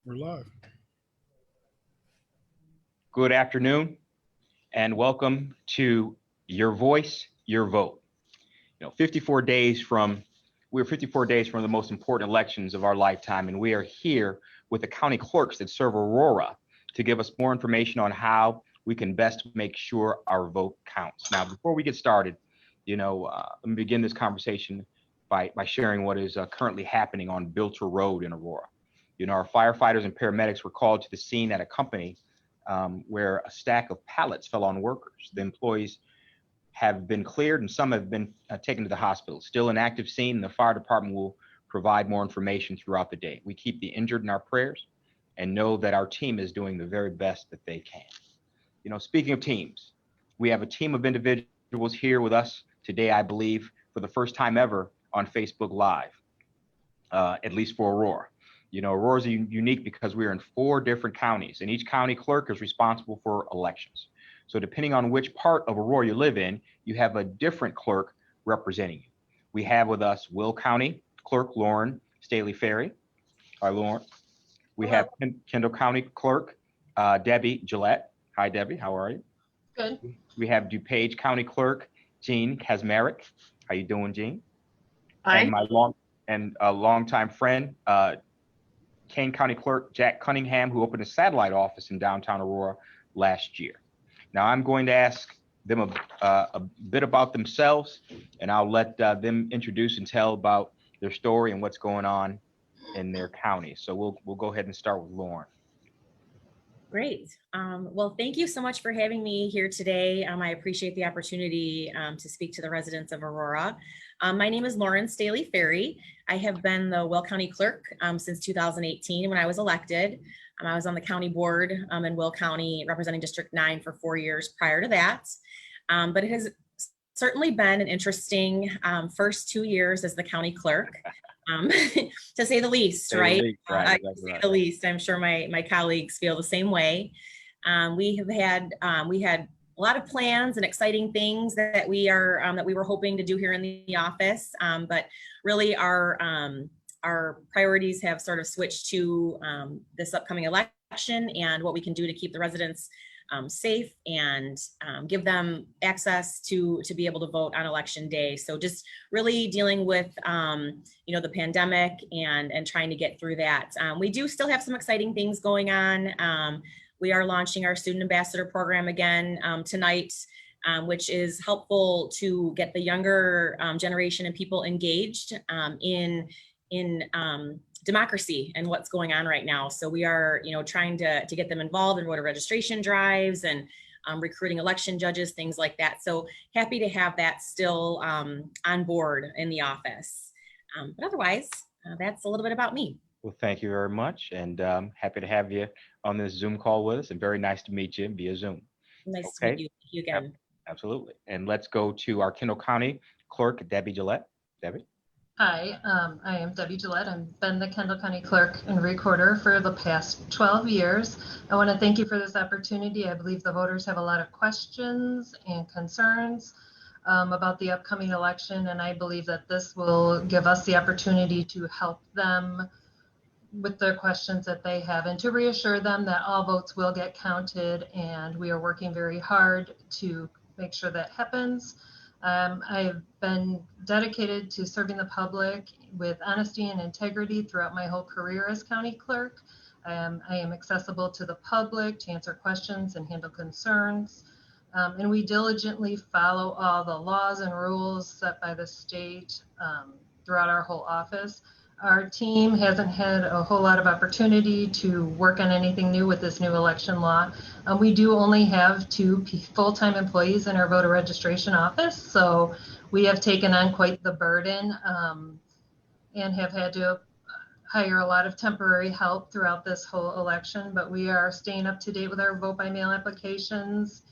We're live. Good afternoon and welcome to Your Voice, Your Vote. 54 days from the most important elections of our lifetime, and we are here with the county clerks that serve Aurora to give us more information on how we can best make sure our vote counts. Now, before we get started, let me begin this conversation by sharing what is currently happening on Bilter Road in Aurora. Our firefighters and paramedics were called to the scene at a company where a stack of pallets fell on workers. The employees have been cleared and some have been taken to the hospital. Still an active scene, and the fire department will provide more information throughout the day. We keep the injured in our prayers and know that our team is doing the very best that they can. Speaking of teams, we have a team of individuals here with us today, I believe, for the first time ever on Facebook Live, at least for Aurora. Aurora is unique because we are in 4 different counties, and each county clerk is responsible for elections. So depending on which part of Aurora you live in, you have a different clerk representing you. We have with us Will County Clerk Lauren Staley Ferry. Hi, Lauren. We have Kendall County Clerk Debbie Gillette. Hi, Debbie. How are you? Good. We have DuPage County Clerk Jean Kaczmarek. How you doing, Jean? Hi. And my longtime friend, Kane County Clerk Jack Cunningham, who opened a satellite office in downtown Aurora last year. Now I'm going to ask them a bit about themselves, and I'll let them introduce and tell about their story and what's going on in their county. So we'll go ahead and start with Lauren. Great. Well, thank you so much for having me here today. I appreciate the opportunity to speak to the residents of Aurora. My name is Lauren Staley Ferry. I have been the Will County Clerk since 2018 when I was elected. I was on the county board in Will County representing District 9 for 4 years prior to that. But it has certainly been an interesting first 2 years as the county clerk, to say the least, right? To say the least. I'm sure my colleagues feel the same way. We had a lot of plans and exciting things that we were hoping to do here in the office, but really our priorities have sort of switched to this upcoming election and what we can do to keep the residents safe and give them access to be able to vote on election day. So just really dealing with the pandemic and trying to get through that. We do still have some exciting things going on. We are launching our student ambassador program again tonight, which is helpful to get the younger generation and people engaged in democracy and what's going on right now. So we are, trying to get them involved in voter registration drives and recruiting election judges, things like that. So happy to have that still on board in the office. But otherwise, that's a little bit about me. Well, thank you very much, and happy to have you on this Zoom call with us, and very nice to meet you via Zoom. Nice to meet you again. Absolutely. And let's go to our Kendall County Clerk, Debbie Gillette. Debbie. Hi, I am Debbie Gillette. I've been the Kendall County Clerk and Recorder for the past 12 years. I want to thank you for this opportunity. I believe the voters have a lot of questions and concerns about the upcoming election, and I believe that this will give us the opportunity to help them with the questions that they have and to reassure them that all votes will get counted, and we are working very hard to make sure that happens. I've been dedicated to serving the public with honesty and integrity throughout my whole career as county clerk. I am accessible to the public to answer questions and handle concerns. And we diligently follow all the laws and rules set by the state throughout our whole office. Our team hasn't had a whole lot of opportunity to work on anything new with this new election law. We do only have 2 full-time employees in our voter registration office, so we have taken on quite the burden and have had to hire a lot of temporary help throughout this whole election, but we are staying up to date with our vote by mail applications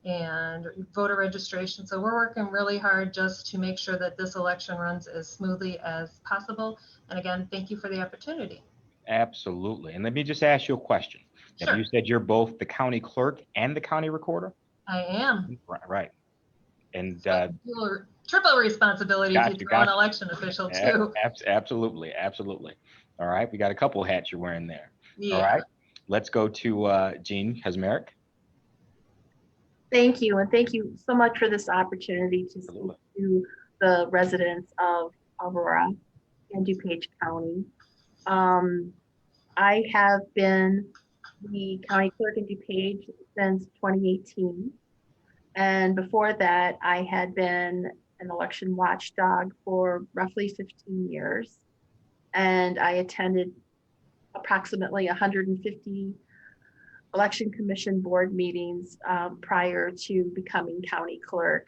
and voter registration. So we're working really hard just to make sure that this election runs as smoothly as possible. And again, thank you for the opportunity. Absolutely. And let me just ask you a question. Sure. You said you're both the county clerk and the county recorder? I am. Right. And triple responsibility to throw an election official too. Absolutely. All right, we got a couple hats you're wearing there. Yeah. All right, let's go to Jean Kaczmarek. Thank you, and thank you so much for this opportunity to speak to the residents of Aurora and DuPage County. I have been the county clerk in DuPage since 2018. And before that, I had been an election watchdog for roughly 15 years. And I attended approximately 150 election commission board meetings prior to becoming county clerk.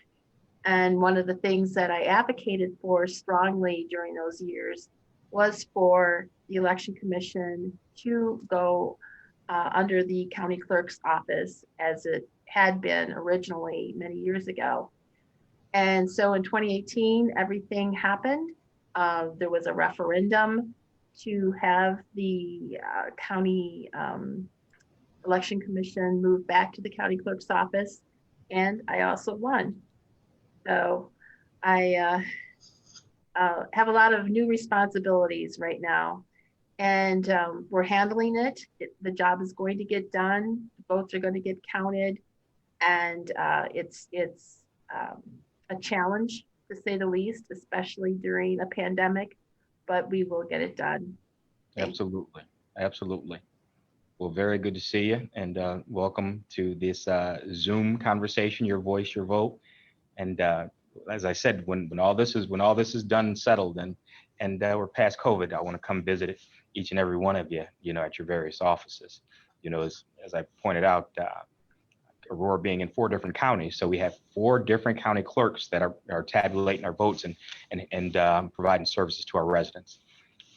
And one of the things that I advocated for strongly during those years was for the election commission to go under the county clerk's office as it had been originally many years ago. And so in 2018, everything happened. There was a referendum to have the county election commission move back to the county clerk's office, and I also won. So I have a lot of new responsibilities right now, and we're handling it. The job is going to get done. Votes are going to get counted, and it's a challenge to say the least, especially during a pandemic, but we will get it done. Absolutely, absolutely. Well, very good to see you, and welcome to this Zoom conversation, Your Voice, Your Vote. And as I said, when all this is done and settled, and we're past COVID, I want to come visit each and every one of you, at your various offices. As I pointed out, Aurora being in 4 different counties, so we have 4 different county clerks that are tabulating our votes and providing services to our residents.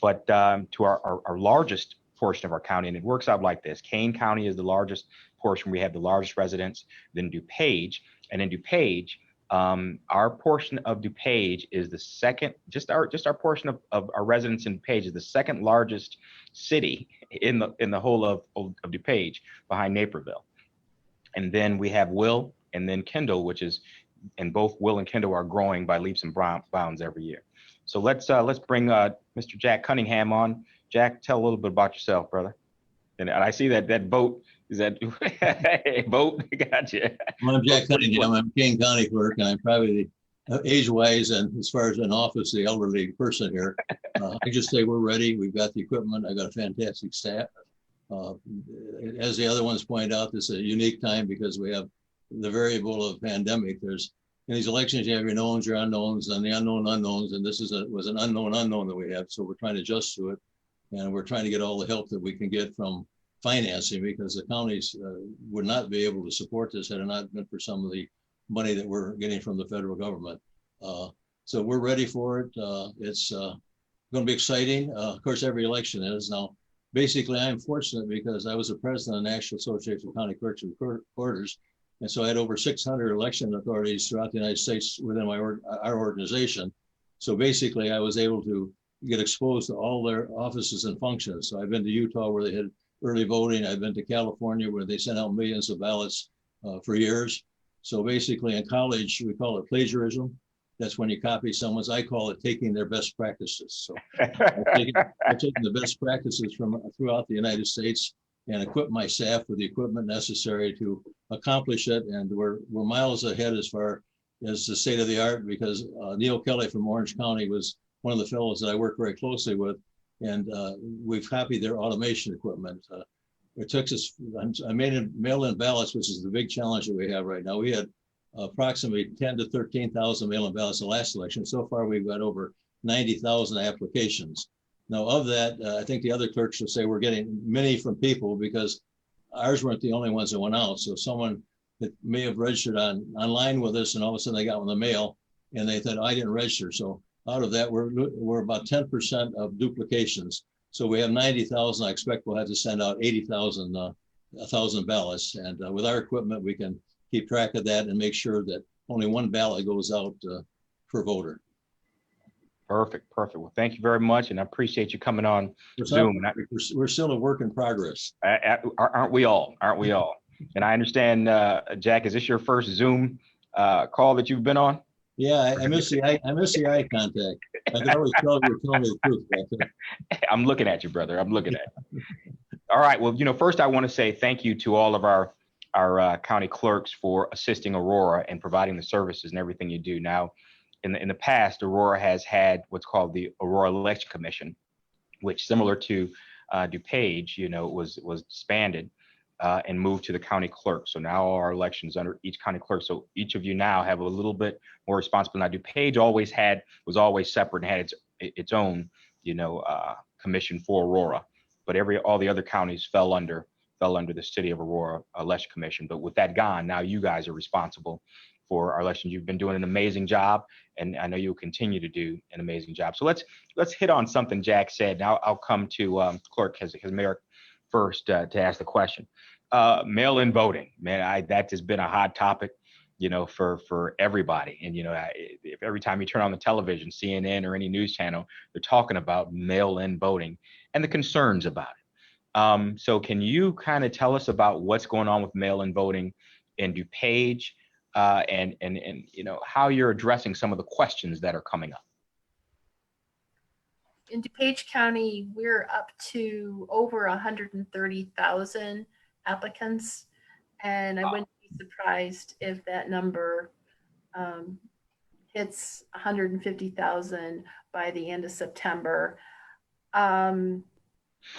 But to our largest portion of our county, and it works out like this: Kane County is the largest portion. We have the largest residents, then DuPage, and in DuPage, our portion of DuPage is the second. Just our portion of our residents in DuPage is the second largest city in the whole of DuPage, behind Naperville. And then we have Will and then Kendall, and both Will and Kendall are growing by leaps and bounds every year. So let's bring Mr. Jack Cunningham on. Jack, tell a little bit about yourself, brother. And I see that boat. Is that hey, boat? Gotcha. Well, I'm Jack Cunningham. I'm Kane County Clerk, and I'm probably age-wise and as far as an office, the elderly person here. I just say we're ready. We've got the equipment. I've got a fantastic staff. As the other ones point out, this is a unique time because we have the variable of pandemic. There's in these elections, you have your knowns, your unknowns, and the unknown unknowns. And this was an unknown unknown that we have. So we're trying to adjust to it. And we're trying to get all the help that we can get from financing, because the counties would not be able to support this had it not been for some of the money that we're getting from the federal government. So we're ready for it. It's going to be exciting. Of course, every election is. Now, basically, I'm fortunate because I was the president of the National Association of County Clerks and Recorders. And so I had over 600 election authorities throughout the United States within our organization. So basically, I was able to get exposed to all their offices and functions. So I've been to Utah where they had early voting. I've been to California where they sent out millions of ballots for years. So basically in college, we call it plagiarism. That's when you copy someone's. I call it taking their best practices. So I've taken the best practices from throughout the United States and equip my staff with the equipment necessary to accomplish it. And we're miles ahead as far as the state of the art, because Neil Kelly from Orange County was one of the fellows that I work very closely with, and we've copied their automation equipment. It took us, I made mail-in ballots, which is the big challenge that we have right now. We had approximately 10 to 13,000 mail-in ballots the last election. So far, we've got over 90,000 applications. Now, of that, I think the other clerks will say we're getting many from people, because ours weren't the only ones that went out. So someone that may have registered online with us, and all of a sudden they got in the mail, and they thought, I didn't register. So out of that, we're about 10% of duplications. So we have 90,000. I expect we'll have to send out 80,000 ballots. And with our equipment, we can keep track of that and make sure that only one ballot goes out per voter. Perfect. Well, thank you very much, and I appreciate you coming on Zoom. We're still a work in progress. Aren't we all? And I understand, Jack, is this your first Zoom call that you've been on? Yeah, I miss the eye contact. I can always tell you're telling me the truth back there. I'm looking at you, brother. I'm looking at you. All right. Well, first I want to say thank you to all of our county clerks for assisting Aurora and providing the services and everything you do. Now, in the past, Aurora has had what's called the Aurora Election Commission, which, similar to DuPage, was disbanded and moved to the county clerk. So now our elections under each county clerk. So each of you now have a little bit more responsibility. Now, DuPage was always separate and had its own, commission for Aurora, but all the other counties fell under the City of Aurora Election Commission. But with that gone, now you guys are responsible for our elections. You've been doing an amazing job, and I know you'll continue to do an amazing job. So let's hit on something Jack said. Now I'll come to Clerk as mayor first to ask the question. Mail-in voting, man, that has been a hot topic, for everybody. And if every time you turn on the television, CNN or any news channel, they're talking about mail-in voting and the concerns about it. So can you kind of tell us about what's going on with mail-in voting in DuPage, and how you're addressing some of the questions that are coming up? In DuPage County, we're up to over 130,000 applicants, and I wouldn't be surprised if that number hits 150,000 by the end of September. And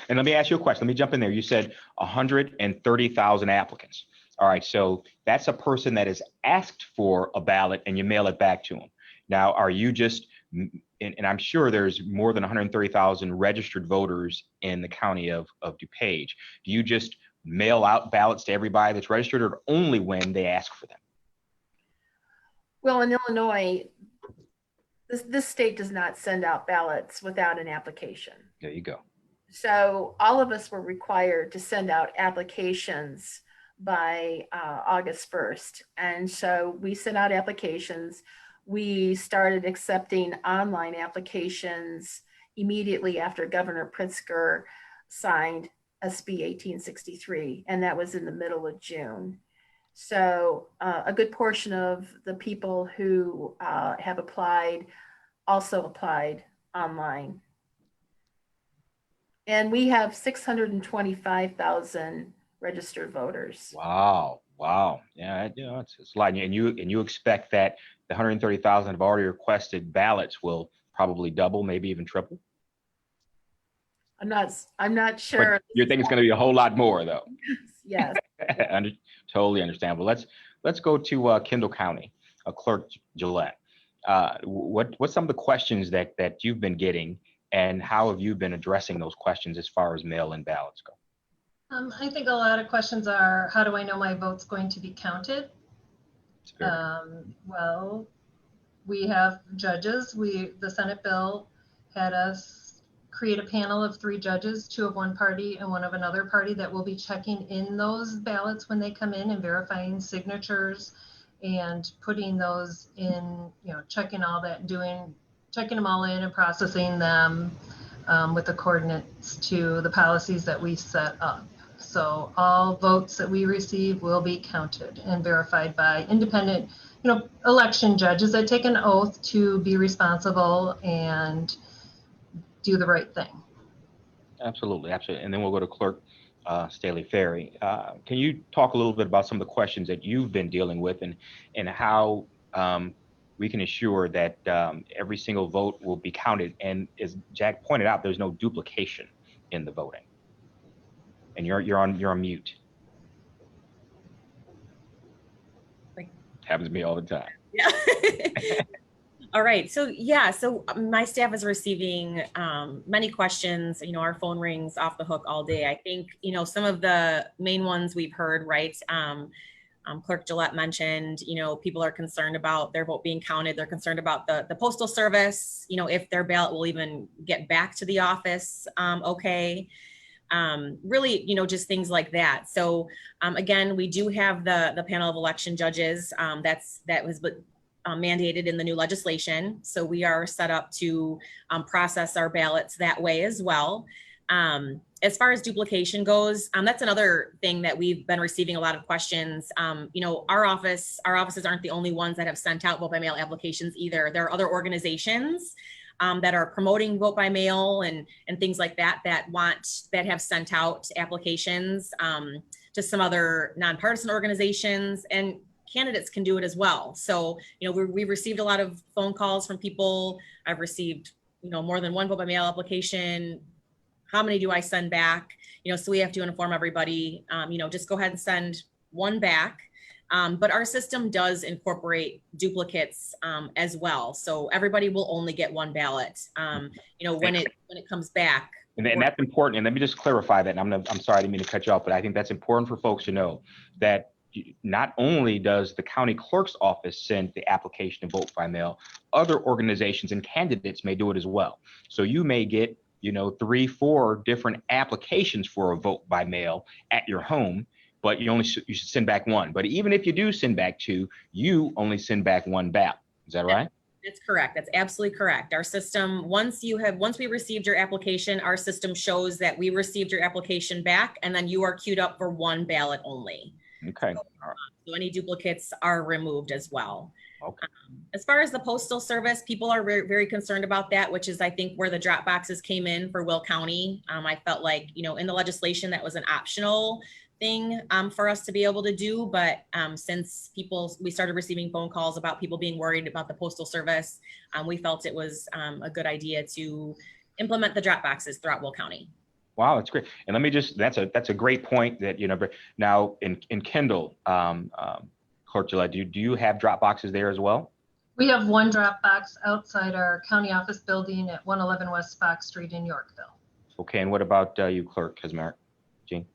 let me ask you a question. Let me jump in there. You said 130,000 applicants. All right, so that's a person that has asked for a ballot and you mail it back to them. Now, are you just, and I'm sure there's more than 130,000 registered voters in the county of DuPage. Do you just mail out ballots to everybody that's registered, or only when they ask for them? Well, in Illinois, this state does not send out ballots without an application. There you go. So all of us were required to send out applications by August 1st. And so we sent out applications. We started accepting online applications immediately after Governor Pritzker signed SB 1863, and that was in the middle of June. So a good portion of the people who have applied also applied online. And we have 625,000 registered voters. Wow. Yeah, it's a lot. And you expect that the 130,000 have already requested ballots will probably double, maybe even triple? I'm not sure. But you think it's going to be a whole lot more, though? Yes. Totally understandable. Let's go to Kendall County, Clerk Gillette. What's some of the questions that you've been getting, and how have you been addressing those questions as far as mail-in ballots go? I think a lot of questions are, how do I know my vote's going to be counted? Well, we have judges. The Senate bill had us create a panel of 3 judges, 2 of one party and 1 of another party, that will be checking in those ballots when they come in and verifying signatures and putting those in, checking all that, checking them all in and processing them with the coordinates to the policies that we set up. So all votes that we receive will be counted and verified by independent, election judges that take an oath to be responsible and do the right thing. Absolutely. And then we'll go to Clerk Staley Ferry. Can you talk a little bit about some of the questions that you've been dealing with, and how we can assure that every single vote will be counted? And as Jack pointed out, there's no duplication in the voting. And you're on mute. Happens to me all the time. Yeah. All right. So my staff is receiving many questions. Our phone rings off the hook all day. I think, some of the main ones we've heard, right? Clerk Gillette mentioned, people are concerned about their vote being counted. They're concerned about the Postal Service, if their ballot will even get back to the office. Okay. Really, just things like that. So again, we do have the panel of election judges that was mandated in the new legislation. So we are set up to process our ballots that way as well. As far as duplication goes, that's another thing that we've been receiving a lot of questions. Our offices aren't the only ones that have sent out vote by mail applications either. There are other organizations that are promoting vote by mail and things like that that have sent out applications to some other nonpartisan organizations, and candidates can do it as well. So, we've received a lot of phone calls from people. I've received, more than one vote by mail application. How many do I send back? So we have to inform everybody, just go ahead and send one back. But our system does incorporate duplicates as well. So everybody will only get one ballot, when it comes back. And that's important. And let me just clarify that. And I'm sorry, I didn't mean to cut you off, but I think that's important for folks to know that not only does the county clerk's office send the application to vote by mail, other organizations and candidates may do it as well. So you may get 3-4 different applications for a vote by mail at your home, but you should send back one. But even if you do send back two, you only send back one ballot. Is that right? That's correct. That's absolutely correct. Our system, once we received your application, our system shows that we received your application back, and then you are queued up for one ballot only. Okay. So any duplicates are removed as well. Okay. As far as the postal service, people are very, very concerned about that, which is, I think, where the drop boxes came in for Will County. I felt like, in the legislation, that was an optional thing for us to be able to do. But since we started receiving phone calls about people being worried about the postal service, we felt it was a good idea to implement the drop boxes throughout Will County. Wow, that's great. And let me that's a great point that, now in Kendall, Clerk Gillette, do you have drop boxes there as well? We have one drop box outside our county office building at 111 West Fox Street in Yorkville. Okay, and what about you, Clerk Kaczmarek? Jean?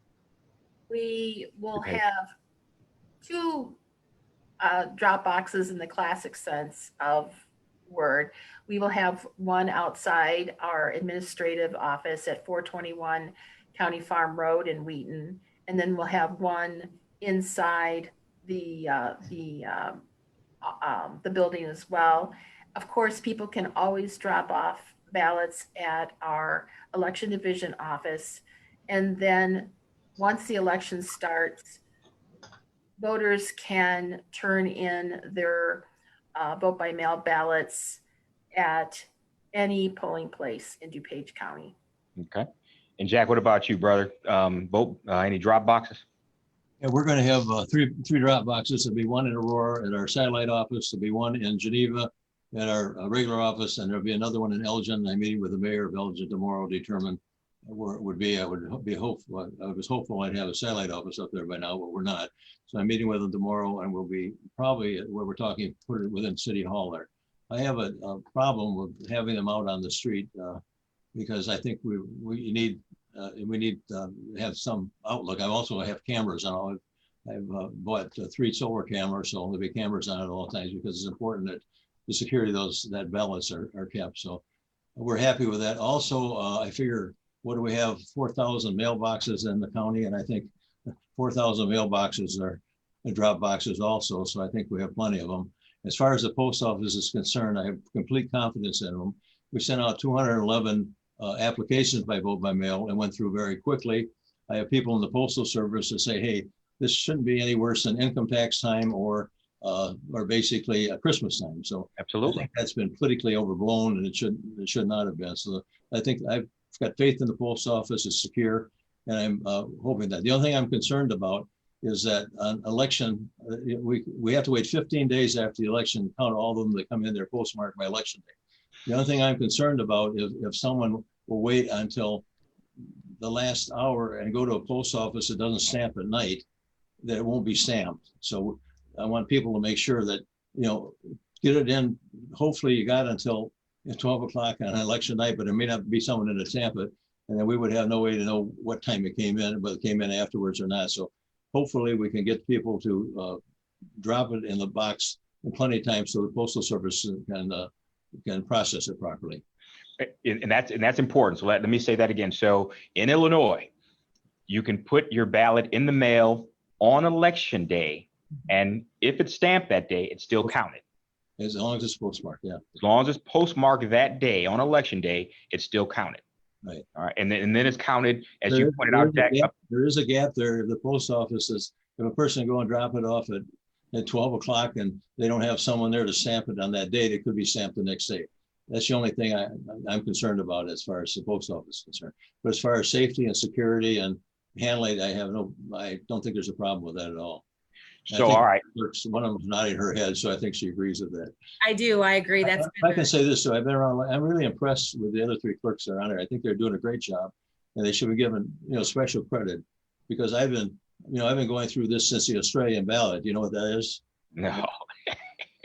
We will Okay. have two drop boxes in the classic sense of word. We will have one outside our administrative office at 421 County Farm Road in Wheaton, and then we'll have one inside the building as well. Of course, people can always drop off ballots at our election division office, and then once the election starts, voters can turn in their vote by mail ballots at any polling place in DuPage County. Okay. And Jack, what about you, brother? Any drop boxes? Yeah, we're going to have three drop boxes. There'll be one in Aurora at our satellite office. There'll be one in Geneva at our regular office, and there'll be another one in Elgin. I'm meeting with the mayor of Elgin tomorrow to determine where it would be. I was hopeful I'd have a satellite office up there by now, but we're not. So I'm meeting with them tomorrow, and we'll be probably where we're talking, put it within City Hall there. I have a problem with having them out on the street because I think we need to have some outlook. I also have cameras on. I've bought 3 solar cameras, so there'll be cameras on at all times because it's important that the security of that ballots are kept. So we're happy with that. Also, I figure, what do we have? 4,000 mailboxes in the county, and I think 4,000 mailboxes are drop boxes also. So I think we have plenty of them. As far as the post office is concerned, I have complete confidence in them. We sent out 211 applications by vote by mail and went through very quickly. I have people in the postal service that say, hey, this shouldn't be any worse than income tax time or basically a Christmas time. So absolutely, I think that's been politically overblown, and it should not have been. So I think I've got faith in the post office. It's secure, and I'm hoping that. The only thing I'm concerned about is that on election, we have to wait 15 days after the election, count all of them that come in there postmarked by election day. The only thing I'm concerned about is if someone will wait until the last hour and go to a post office that doesn't stamp at night, that it won't be stamped. So I want people to make sure that, get it in. Hopefully you got until 12 o'clock on election night, but it may not be someone in to stamp it. And then we would have no way to know what time it came in, whether it came in afterwards or not. So hopefully we can get people to drop it in the box in plenty of time so the postal service can process it properly. And that's important. So let me say that again. So in Illinois, you can put your ballot in the mail on election day, and if it's stamped that day, it's still counted. As long as it's postmarked, yeah. As long as it's postmarked that day on election day, it's still counted. Right. All right. And then it's counted, as There you is- pointed there out, is a Jack. gap- There is a gap there. The post office is, if a person go and drop it off at 12 o'clock and they don't have someone there to stamp it on that date, it could be stamped the next day. That's the only thing I'm concerned about as far as the post office is concerned. But as far as safety and security and handling, I don't think there's a problem with that at all. And I So, think all right. one of them's nodding her head, so I think she agrees with that. I do. I agree. That's If I can say this, so I've been around, I'm really impressed with the other three clerks that are on there. I think they're doing a great job and they should be given, special credit because I've been going through this since the Australian ballot. You know what that is? No.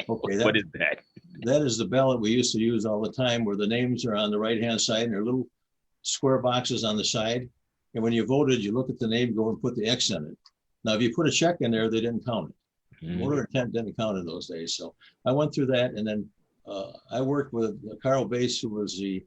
Okay. What is that? That is the ballot we used to use all the time where the names are on the right-hand side and there are little square boxes on the side. And when you voted, you look at the name, go and put the X in it. Now, if you put a check in there, they didn't count it. Mhm. Voter intent didn't count in those days. So I went through that and then I worked with Carl Bass, who was the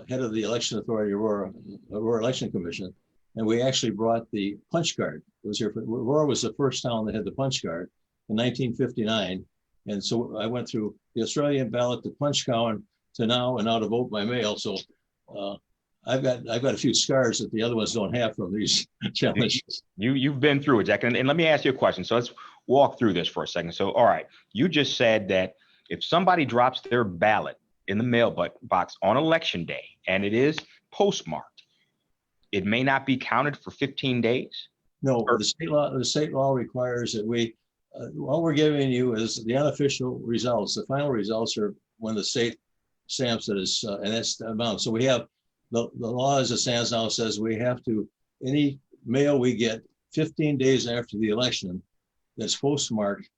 head of the election authority, Aurora Election Commission. And we actually brought the punch card. It was here. Aurora was the first town that had the punch card in 1959. And so I went through the Australian ballot, the punch card to now to vote by mail. So I've got a few scars that the other ones don't have from these challenges. You've been through it, Jack. And let me ask you a question. So let's walk through this for a second. So, all right, you just said that if somebody drops their ballot in the mail box on election day and it is postmarked, it may not be counted for 15 days. No, the state law requires that all we're giving you is the unofficial results. The final results are when the state stamps it as, and that's the amount. So we have the law as it stands now says we have to, any mail we get 15 days after the election that's postmarked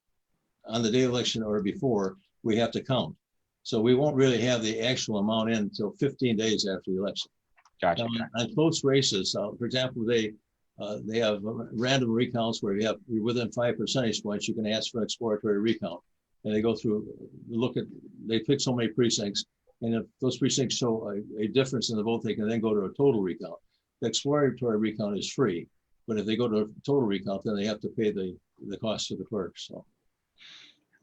on the day of election or before, we have to count. So we won't really have the actual amount in until 15 days after the election. Gotcha. Now, on close races, for example, they have random recounts where you're within 5 percentage points, you can ask for an exploratory recount. And they go through, they pick so many precincts. And if those precincts show a difference in the vote, they can then go to a total recount. The exploratory recount is free. But if they go to a total recount, then they have to pay the cost to the clerk. So. All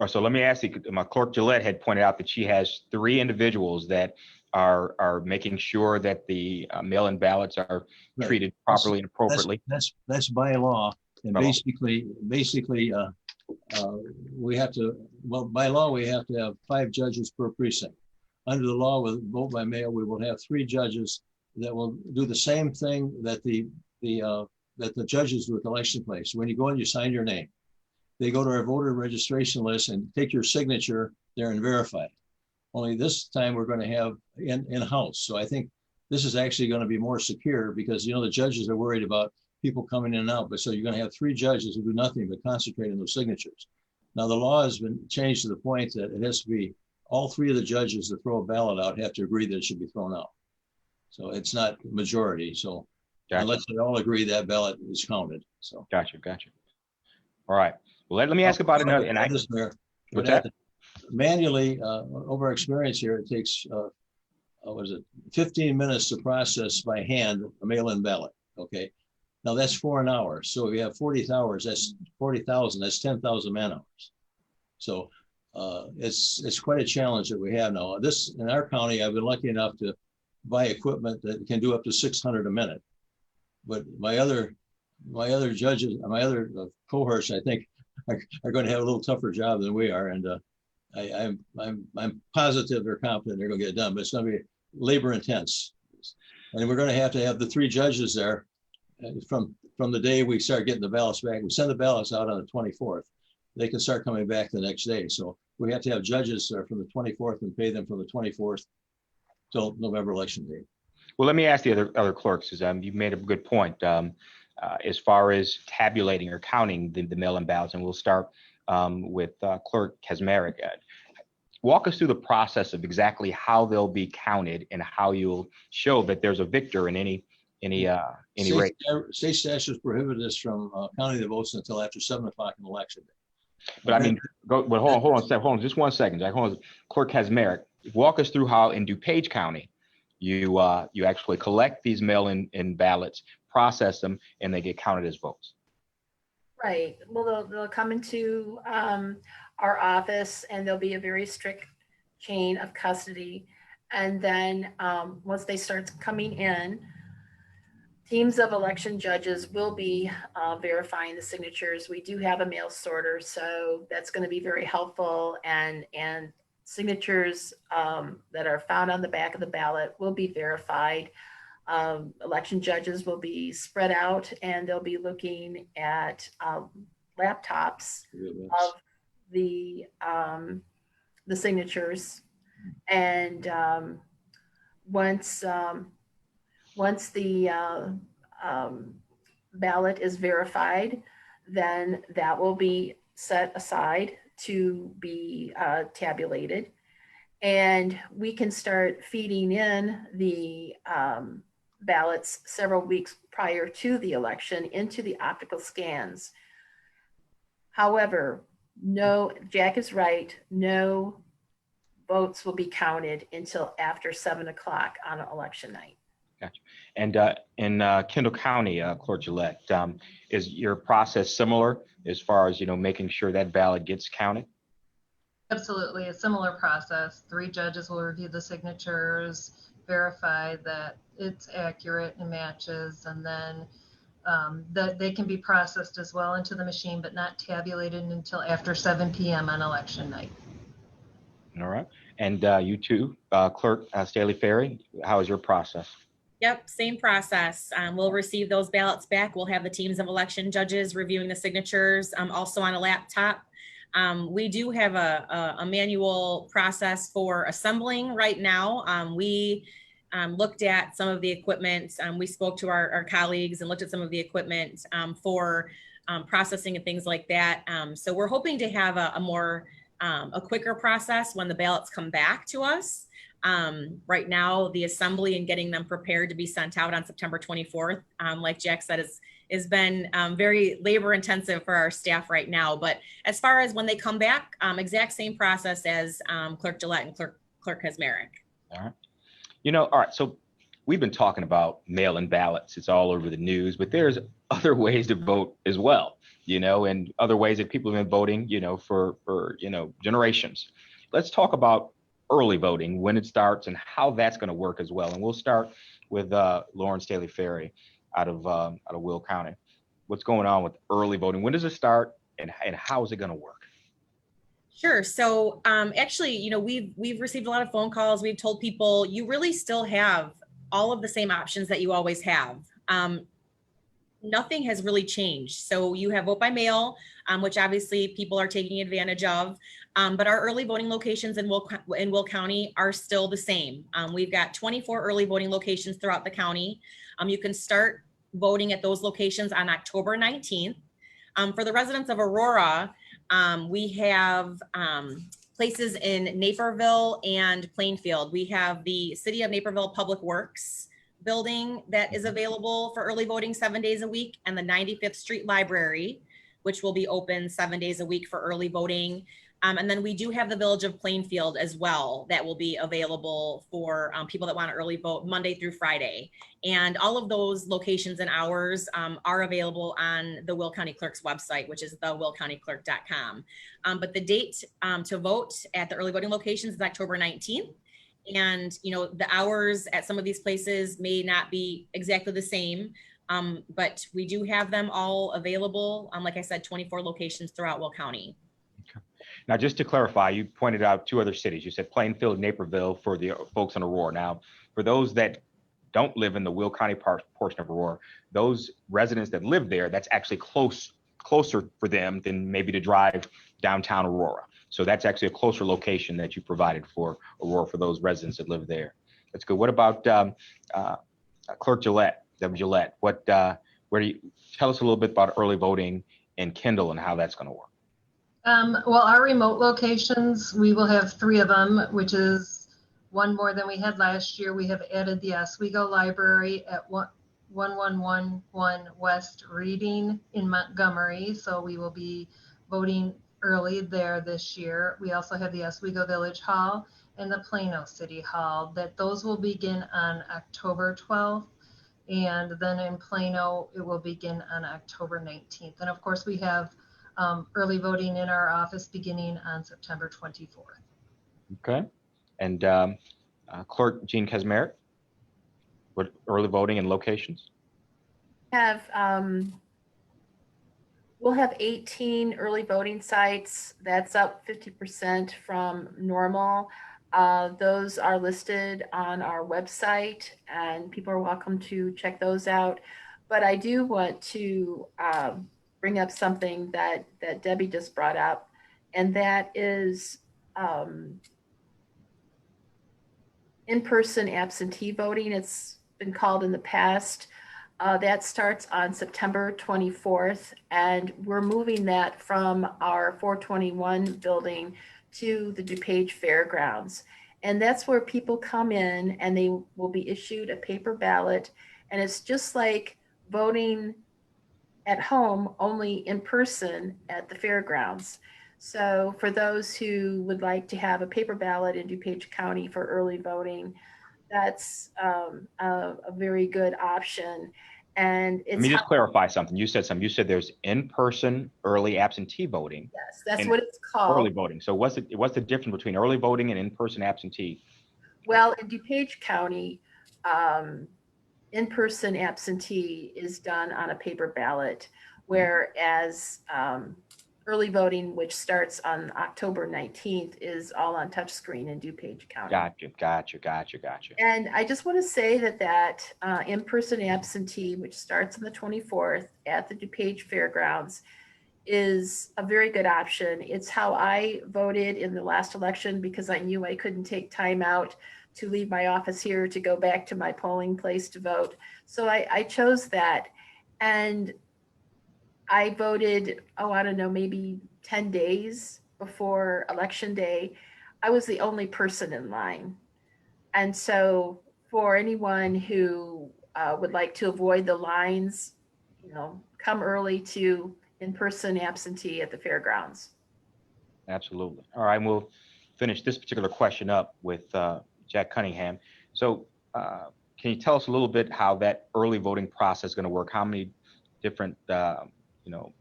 right, so let me ask you, my clerk Gillette had pointed out that she has 3 individuals that are making sure that the mail-in ballots are treated properly and appropriately. That's by law. And basically, we have to, by law, we have to have 5 judges per precinct. Under the law with vote by mail, we will have 3 judges that will do the same thing that the judges do at the election place. When you go in, you sign your name. They go to our voter registration list and take your signature there and verify it. Only this time we're going to have in-house. So I think this is actually going to be more secure because, the judges are worried about people coming in and out. But so you're going to have 3 judges who do nothing but concentrate on those signatures. Now, the law has been changed to the point that it has to be all 3 of the judges that throw a ballot out have to agree that it should be thrown out. So it's not majority. So unless they all agree, that ballot is counted. So Gotcha. All right. Well, let me ask about another. And what's that? Manually, over experience here, it takes 15 minutes to process by hand a mail-in ballot. Okay, now that's 4 an hour. So if you have 40 hours, that's 40,000. That's 10,000 man hours. So it's quite a challenge that we have now. This in our county, I've been lucky enough to buy equipment that can do up to 600 a minute. But my other judges, my other cohorts, I think, are going to have a little tougher job than we are, and I'm positive or confident they're going to get it done. But it's going to be labor intense, and we're going to have the 3 judges there from the day we start getting the ballots back. We send the ballots out on the 24th. They can start coming back the next day. So we have to have judges there from the 24th and pay them from the 24th till November election day. Well, let me ask the other clerks, because you made a good point as far as tabulating or counting the mail-in ballots, and we'll start with Clerk Kaczmarek. Walk us through the process of exactly how they'll be counted and how you'll show that there's a victor in any race. State statutes prohibit us from counting the votes until after 7 o'clock in election day. But I mean, hold on, just 1 second, Jack. Hold on. Clerk Kaczmarek, walk us through how in DuPage County you actually collect these mail-in ballots, process them, and they get counted as votes. Right. Well, they'll come into our office, and there'll be a very strict chain of custody. And then once they start coming in, teams of election judges will be verifying the signatures. We do have a mail sorter, so that's going to be very helpful. And signatures that are found on the back of the ballot will be verified. Election judges will be spread out, and they'll be looking at laptops of the signatures. And once the ballot is verified, then that will be set aside to be tabulated. And we can start feeding in the ballots several weeks prior to the election into the optical scans. However, no, Jack is right, no votes will be counted until after 7 o'clock on election night. Gotcha. And in Kendall County, Clerk Gillette, is your process similar as far as, making sure that ballot gets counted? Absolutely, a similar process. 3 judges will review the signatures, verify that it's accurate and matches, and then that they can be processed as well into the machine, but not tabulated until after 7 p.m. on election night. All right. And you too, Clerk Staley Ferry, how is your process? Yep, same process. We'll receive those ballots back. We'll have the teams of election judges reviewing the signatures, also on a laptop. We do have a manual process for assembling right now. We looked at some of the equipment. We spoke to our colleagues and looked at some of the equipment for processing and things like that. So we're hoping to have a quicker process when the ballots come back to us. Right now, the assembly and getting them prepared to be sent out on September 24th, like Jack said, has been very labor intensive for our staff right now. But as far as when they come back, exact same process as Clerk Gillette and Clerk Kaczmarek. All right. All right. So we've been talking about mail-in ballots. It's all over the news, but there's other ways to vote as well, and other ways that people have been voting, for generations. Let's talk about early voting, when it starts and how that's going to work as well. And we'll start with Lauren Staley Ferry out of Will County. What's going on with early voting? When does it start, and how is it going to work? Sure. So actually, we've received a lot of phone calls. We've told people you really still have all of the same options that you always have. Nothing has really changed. So you have vote by mail, which obviously people are taking advantage of. But our early voting locations in Will County are still the same. We've got 24 early voting locations throughout the county. You can start voting at those locations on October 19th. For the residents of Aurora, we have places in Naperville and Plainfield. We have the City of Naperville Public Works building that is available for early voting 7 days a week, and the 95th Street Library, which will be open 7 days a week for early voting. And then we do have the Village of Plainfield as well that will be available for people that want to early vote Monday through Friday. And all of those locations and hours are available on the Will County Clerk's website, which is thewillcountyclerk.com. But the date to vote at the early voting locations is October 19th. And, the hours at some of these places may not be exactly the same, but we do have them all available. Like I said, 24 locations throughout Will County. Okay. Now, just to clarify, you pointed out 2 other cities. You said Plainfield and Naperville for the folks in Aurora. Now, for those that don't live in the Will County portion of Aurora, those residents that live there, that's actually closer for them than maybe to drive downtown Aurora. So that's actually a closer location that you provided for Aurora for those residents that live there. That's good. What about Clerk Gillette, Gillette? Where do you tell us a little bit about early voting in Kendall and how that's going to work? Well, our remote locations, we will have 3 of them, which is 1 more than we had last year. We have added the Oswego Library at 1111 West Reading in Montgomery. So we will be voting early there this year. We also have the Oswego Village Hall and the Plano City Hall, those will begin on October 12th. And then in Plano, it will begin on October 19th. And of course, we have early voting in our office beginning on September 24th. Okay. And Clerk Jean Kaczmarek, with early voting and locations. Have, we'll have 18 early voting sites. That's up 50% from normal. Those are listed on our website and people are welcome to check those out. But I do want to bring up something that Debbie just brought up, and that is in-person absentee voting. It's been called in the past. That starts on September 24th, and we're moving that from our 421 building to the DuPage Fairgrounds. And that's where people come in and they will be issued a paper ballot. And it's just like voting at home, only in person at the fairgrounds. So for those who would like to have a paper ballot in DuPage County for early voting, that's a very good option. And Let it's, me just clarify something. You said something. You said there's in-person early absentee voting. yes, that's and what it's called. Early voting. So what's the difference between early voting and in-person absentee? Well, in DuPage County, in-person absentee is done on a paper ballot, whereas early voting, which starts on October 19th, is all on touchscreen in DuPage County. Gotcha. And I just want to say that in-person absentee, which starts on the 24th at the DuPage Fairgrounds, is a very good option. It's how I voted in the last election because I knew I couldn't take time out to leave my office here to go back to my polling place to vote. So I chose that. And I voted, I don't know, maybe 10 days before election day. I was the only person in line. And so for anyone who would like to avoid the lines, come early to in-person absentee at the fairgrounds. Absolutely. All right, we'll finish this particular question up with Jack Cunningham. So can you tell us a little bit how that early voting process is going to work? How many different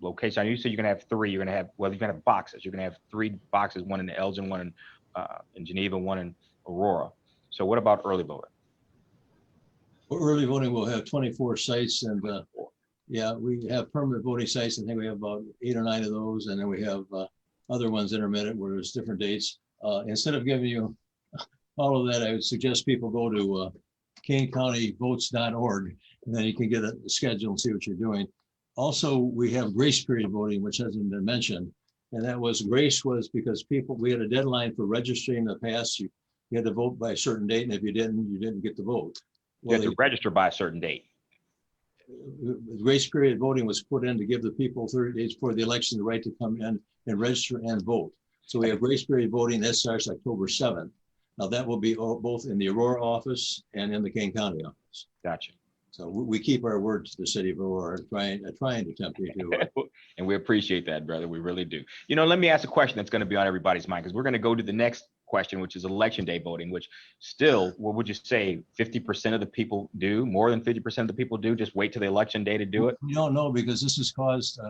locations? I know you said you're going to have three. You're going to have boxes. You're going to have 3 boxes, one in Elgin, one in Geneva, one in Aurora. So what about early voting? For early voting, we'll have 24 sites, and we have permanent voting sites. I think we have about 8 or 9 of those, and then we have other ones intermittent where there's different dates. Instead of giving you all of that, I would suggest people go to kanecountyvotes.org, and then you can get a schedule and see what you're doing. Also, we have grace period voting, which hasn't been mentioned, and that was because we had a deadline for registering in the past. You had to vote by a certain date, and if you didn't get to vote. You have to register by a certain date. Grace period voting was put in to give the people 30 days before the election the right to come in and register and vote. So we have grace period voting that starts October 7th. Now that will be both in the Aurora office and in the Kane County office. Gotcha. So we keep our word to the city of Aurora, trying to tempt you to. And we appreciate that, brother. We really do. Let me ask a question that's going to be on everybody's mind, because we're going to go to the next question, which is election day voting, which still, what would you say, 50% of the people do? More than 50% of the people do? Just wait till the election day to do it? We don't know, because this has caused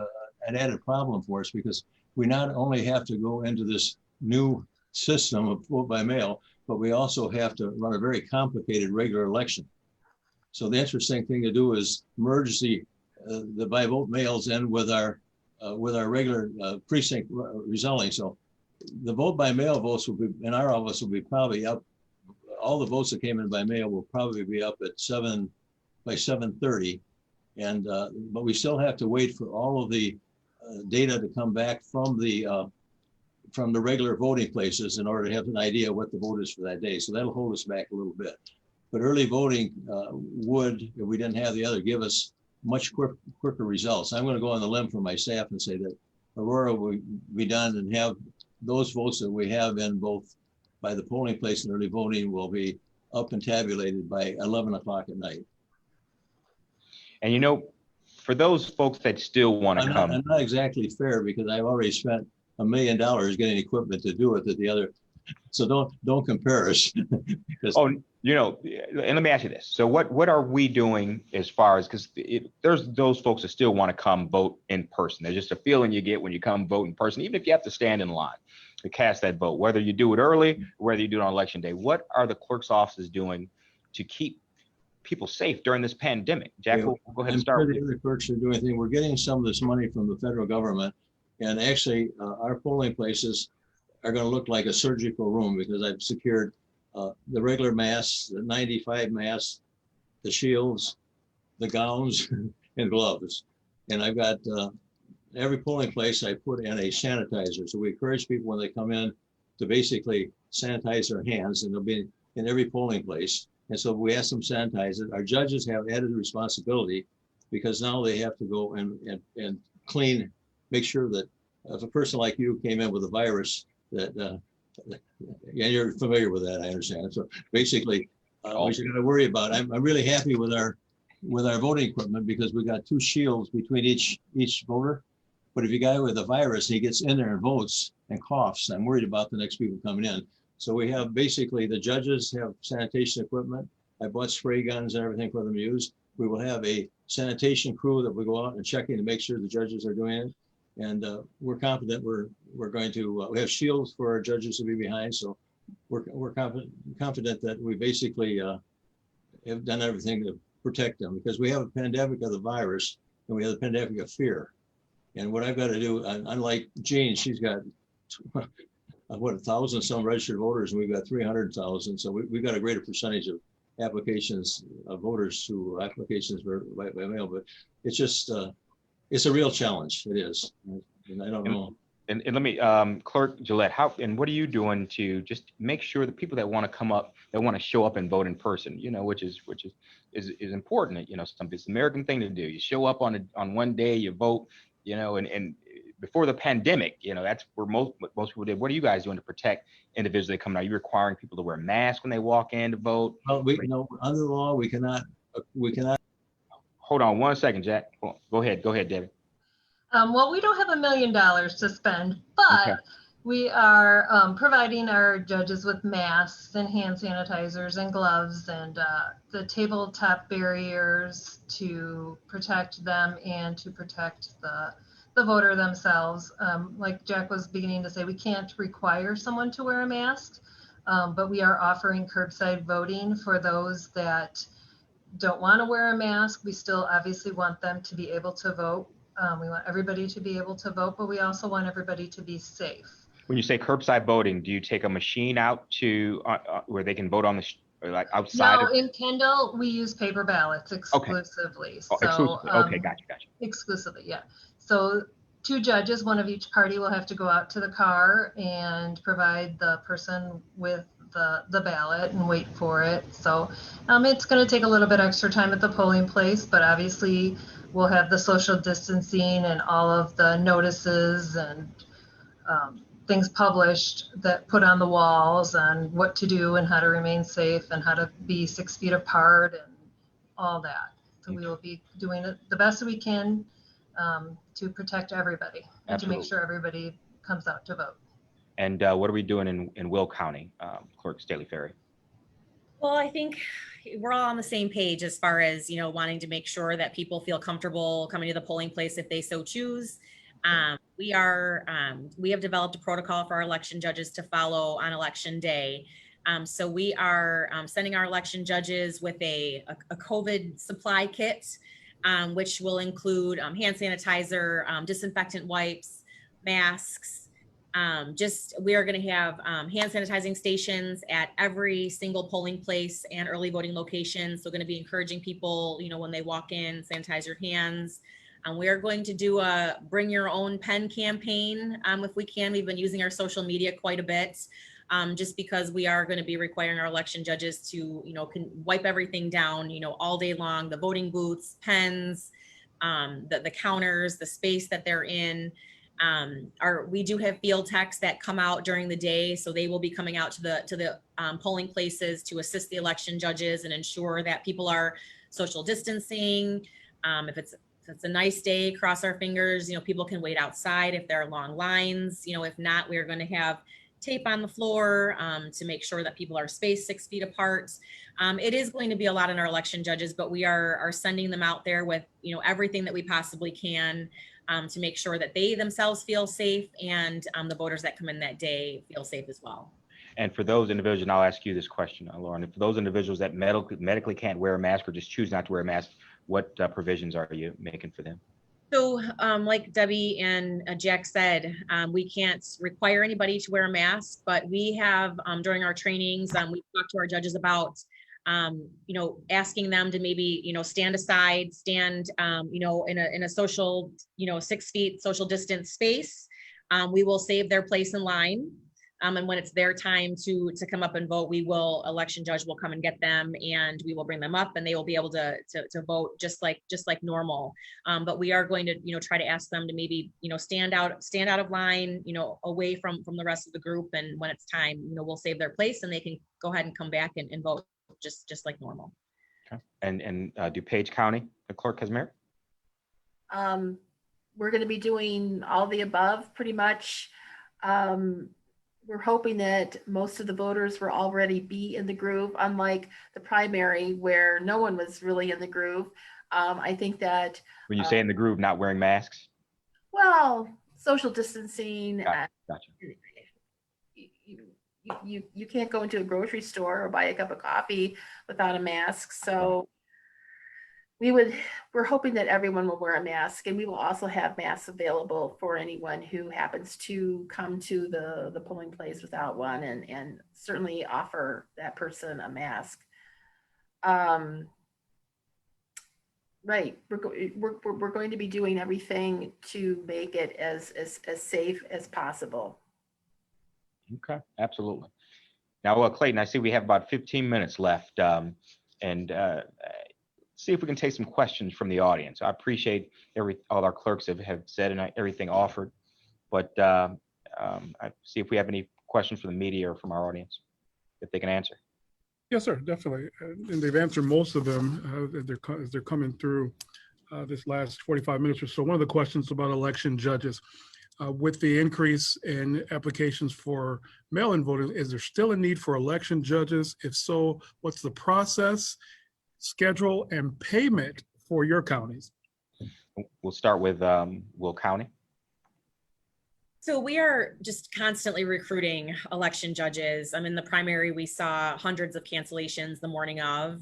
an added problem for us, because we not only have to go into this new system of vote by mail, but we also have to run a very complicated regular election. So the interesting thing to do is merge the by vote mails in with our regular precinct resulting. So the vote by mail votes will be in our office will be probably up. All the votes that came in by mail will probably be up at by 7:30, and but we still have to wait for all of the data to come back from the regular voting places in order to have an idea what the vote is for that day. So that'll hold us back a little bit. But early voting would, if we didn't have the other, give us much quicker results. I'm going to go on the limb for my staff and say that Aurora will be done and have those votes that we have in both by the polling place and early voting will be up and tabulated by 11 o'clock at night. And for those folks that still want to come. I'm not exactly fair, because I've already spent $1 million getting equipment to do it that the other. So don't compare us. And let me ask you this. So what are we doing as far as, because there's those folks that still want to come vote in person. There's just a feeling you get when you come vote in person, even if you have to stand in line. to cast that vote, whether you do it early or whether you do it on election day. What are the clerk's offices doing to keep people safe during this pandemic? Jack, we'll go ahead and start I'm with sure you. the other clerks are doing anything. We're getting some of this money from the federal government. And actually, our polling places are going to look like a surgical room because I've secured the regular masks, the 95 masks, the shields, the gowns, and gloves. And I've got every polling place I put in a sanitizer. So we encourage people when they come in to basically sanitize their hands, and they'll be in every polling place. And so we ask them to sanitize it. Our judges have added responsibility because now they have to go and clean, make sure that if a person like you came in with a virus, that yeah, you're familiar with that, I understand. So basically, what you're going to worry about. I'm really happy with our voting equipment because we got 2 shields between each voter. But if you got with a virus, he gets in there and votes and coughs, I'm worried about the next people coming in. So we have basically the judges have sanitation equipment. I bought spray guns and everything for them to use. We will have a sanitation crew that will go out and checking to make sure the judges are doing it. And we're confident we're going to, we have shields for our judges to be behind. So we're confident that we basically have done everything to protect them because we have a pandemic of the virus and we have a pandemic of fear. And what I've got to do, unlike Jean, she's got what 1,000 some registered voters, and we've got 300,000. So we've got a greater percentage of applications of voters who applications by mail. But it's just it's a real challenge. It is, and I don't know. And let me, Clerk Gillette, how and what are you doing to just make sure the people that want to come up, that want to show up and vote in person, you know, which is important. You know, it's the American thing to do. You show up on one day, you vote. You know, and before the pandemic, you know, that's where most people did. What are you guys doing to protect individuals that come out? Are you requiring people to wear masks when they walk in to vote? Well, under the law, we cannot. Hold on 1 second, Jack. Go ahead, Debbie. Well, we don't have $1 million to spend, but Okay. we are providing our judges with masks and hand sanitizers and gloves and the tabletop barriers to protect them and to protect the voter themselves. Like Jack was beginning to say, we can't require someone to wear a mask, but we are offering curbside voting for those that don't want to wear a mask. We still obviously want them to be able to vote. We want everybody to be able to vote, but we also want everybody to be safe. When you say curbside voting, do you take a machine out to where they can vote on like outside? No, in Kendall, we use paper ballots exclusively. Oh, exclusively. Okay, gotcha. Exclusively, yeah. So 2 judges, one of each party, will have to go out to the car and provide the person with the ballot and wait for it. So it's going to take a little bit extra time at the polling place, but obviously we'll have the social distancing and all of the notices and things published that put on the walls on what to do and how to remain safe and how to be 6 feet apart and all that. So we will be doing it the best we can to protect everybody and Absolutely. to make sure everybody comes out to vote. And what are we doing in Will County, Clerk Staley Ferry? Well, I think we're all on the same page as far as, you know, wanting to make sure that people feel comfortable coming to the polling place if they so choose. We have developed a protocol for our election judges to follow on election day. So we are sending our election judges with a COVID supply kit, which will include hand sanitizer, disinfectant wipes, masks. We are going to have hand sanitizing stations at every single polling place and early voting location. So going to be encouraging people, you know, when they walk in, sanitize your hands. We are going to do a bring your own pen campaign if we can. We've been using our social media quite a bit just because we are going to be requiring our election judges to, you know, wipe everything down, you know, all day long, the voting booths, pens, the counters, the space that they're in. We do have field techs that come out during the day, so they will be coming out to the polling places to assist the election judges and ensure that people are social distancing. If it's a nice day, cross our fingers, you know, people can wait outside if there are long lines. You know, if not, we are going to have tape on the floor to make sure that people are spaced 6 feet apart. It is going to be a lot on our election judges, but we are sending them out there with, you know, everything that we possibly can. to make sure that they themselves feel safe and the voters that come in that day feel safe as well. And for those individuals, and I'll ask you this question, Lauren, and for those individuals that medically can't wear a mask or just choose not to wear a mask, what provisions are you making for them? So like Debbie and Jack said, we can't require anybody to wear a mask, but we have during our trainings, we talk to our judges about, asking them to maybe, stand aside, stand, in a social, 6 feet social distance space. We will save their place in line. And when it's their time to come up and vote, election judge will come and get them, and we will bring them up, and they will be able to vote just like normal. But we are going to, try to ask them to maybe, stand out of line, away from the rest of the group. And when it's time, we'll save their place and they can go ahead and come back and vote just like normal. Okay. And DuPage County, the Clerk Kaczmarek? We're going to be doing all the above pretty much. We're hoping that most of the voters will already be in the groove, unlike the primary where no one was really in the groove. I think that When you say in the groove, not wearing masks? well, social distancing. Gotcha. You can't go into a grocery store or buy a cup of coffee without a mask. So we're hoping that everyone will wear a mask, and we will also have masks available for anyone who happens to come to the polling place without one, and certainly offer that person a mask. Right. We're going to be doing everything to make it as safe as possible. Okay, absolutely. Now, Clayton, I see we have about 15 minutes left, and see if we can take some questions from the audience. I appreciate all our clerks have said and everything offered, but I see if we have any questions from the media or from our audience, if they can answer. Yes, sir, definitely. And they've answered most of them as they're coming through this last 45 minutes or so. One of the questions about election judges, with the increase in applications for mail-in voting, is there still a need for election judges? If so, what's the process, schedule, and payment for your counties? We'll start with Will County. So we are just constantly recruiting election judges. In the primary, we saw hundreds of cancellations the morning of.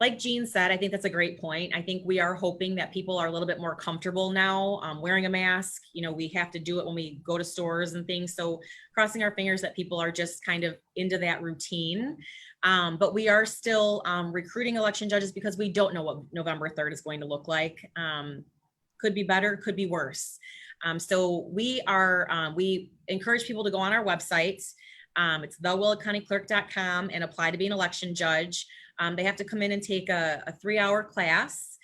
Like Jean said, I think that's a great point. I think we are hoping that people are a little bit more comfortable now wearing a mask. We have to do it when we go to stores and things. So crossing our fingers that people are just kind of into that routine. But we are still recruiting election judges because we don't know what November 3rd is going to look like. Could be better, could be worse. So we encourage people to go on our website. It's thewillcountyclerk.com and apply to be an election judge. They have to come in and take a 3-hour class,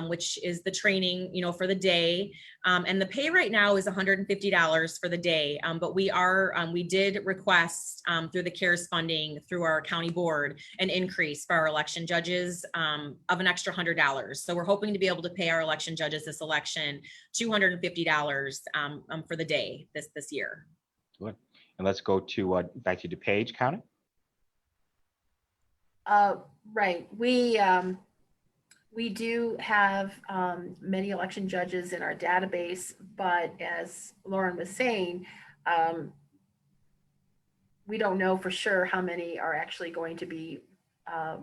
which is the training, for the day. And the pay right now is $150 for the day. But we did request through the CARES funding through our county board an increase for our election judges of an extra $100. So we're hoping to be able to pay our election judges this election $250 for the day this year. Good. And let's go to back to DuPage County. Right. We do have many election judges in our database, but as Lauren was saying, we don't know for sure how many are actually going to be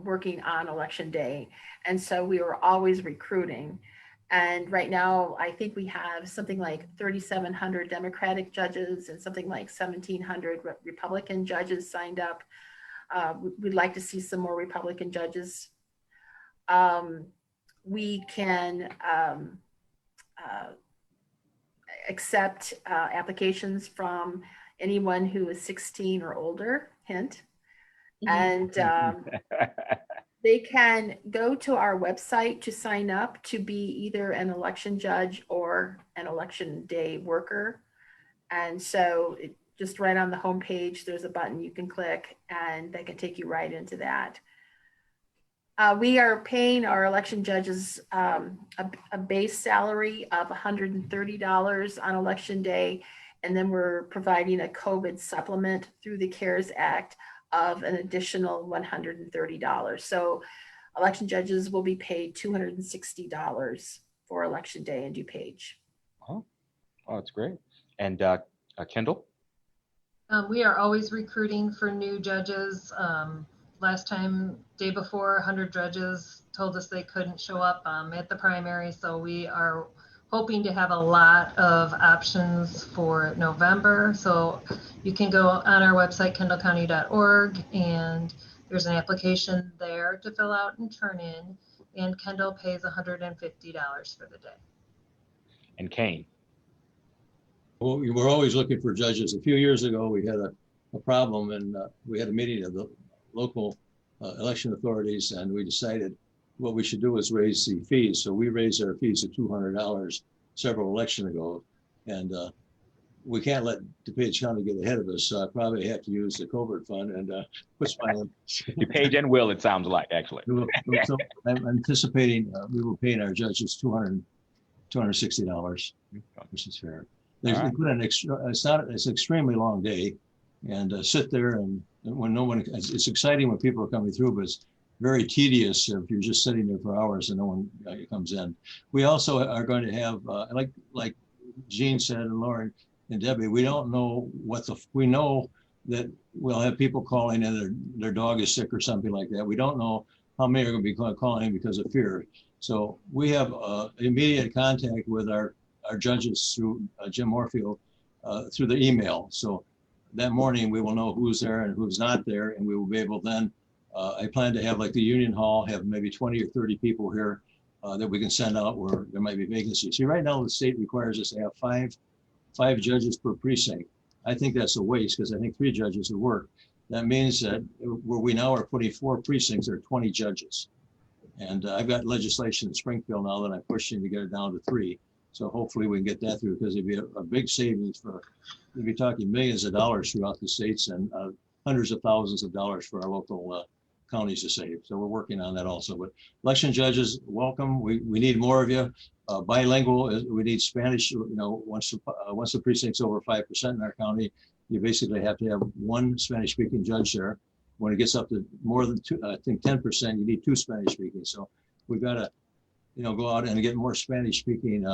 working on election day. And so we were always recruiting. And right now, I think we have something like 3,700 Democratic judges and something like 1,700 Republican judges signed up. We'd like to see some more Republican judges. We can accept applications from anyone who is 16 or older, hint. And they can go to our website to sign up to be either an election judge or an election day worker. And so just right on the homepage, there's a button you can click and that can take you right into that. We are paying our election judges a base salary of $130 on election day, and then we're providing a COVID supplement through the CARES Act of an additional $130. So election judges will be paid $260 for election day in DuPage. Oh, that's great. And Kendall? We are always recruiting for new judges. Last time, day before, 100 judges told us they couldn't show up at the primary. So we are hoping to have a lot of options for November. So you can go on our website, kendallcounty.org, and there's an application there to fill out and turn in. And Kendall pays $150 for the day. And Kane? Well, we were always looking for judges. A few years ago, we had a problem, and we had a meeting of the local election authorities, and we decided what we should do is raise the fees. So we raised our fees to $200 several elections ago, and we can't let DuPage County get ahead of us. So I probably have to use the covert fund and push my own. DuPage and Will, it sounds like, actually. So I'm anticipating we will pay our judges $260, which is fair. There's put an extra. It's an extremely long day, and sit there and when no one. It's exciting when people are coming through, but it's very tedious if you're just sitting there for hours and no one comes in. We also are going to have like Jean said and Lauren and Debbie. We don't know we know that we'll have people calling in their dog is sick or something like that. We don't know how many are going to be calling in because of fear. So we have immediate contact with our judges through Jim Moorfield through the email. So that morning we will know who's there and who's not there, and we will be able then, I plan to have like the Union Hall, have maybe 20 or 30 people here that we can send out where there might be vacancies. See, right now the state requires us to have five judges per precinct. I think that's a waste because I think 3 judges would work. That means that where we now are putting 4 precincts, there are 20 judges. And I've got legislation in Springfield now that I'm pushing to get it down to 3. So hopefully we can get that through because it'd be a big savings we'd be talking millions of dollars throughout the states and hundreds of thousands of dollars for our local counties to save. So we're working on that also. But election judges, welcome. We need more of you. Bilingual, we need Spanish. Once the precinct's over 5% in our county, you basically have to have 1 Spanish-speaking judge there. When it gets up to more than 2, I think 10%, you need 2 Spanish-speaking. So we've got to, go out and get more Spanish-speaking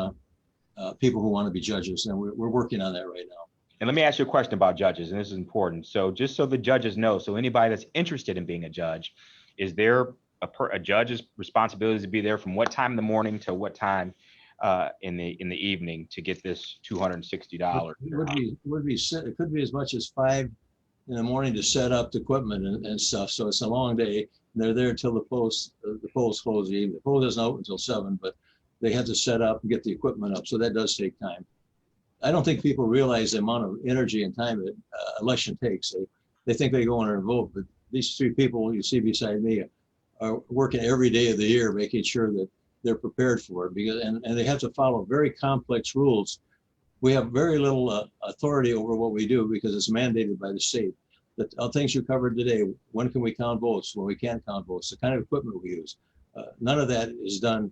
people who want to be judges, and we're working on that right now. And let me ask you a question about judges, and this is important. So just so the judges know, so anybody that's interested in being a judge, is there a judge's responsibility to be there from what time in the morning to what time in the evening to get this $260? It could be as much as 5 in the morning to set up the equipment and stuff. So it's a long day. They're there till the polls close the evening. The poll doesn't open until 7, but they have to set up and get the equipment up. So that does take time. I don't think people realize the amount of energy and time that election takes. They think they go in and vote, but these 3 people you see beside me are working every day of the year, making sure that they're prepared for it and they have to follow very complex rules. We have very little authority over what we do because it's mandated by the state. The things you covered today, when can we count votes, when we can't count votes, the kind of equipment we use. None of that is done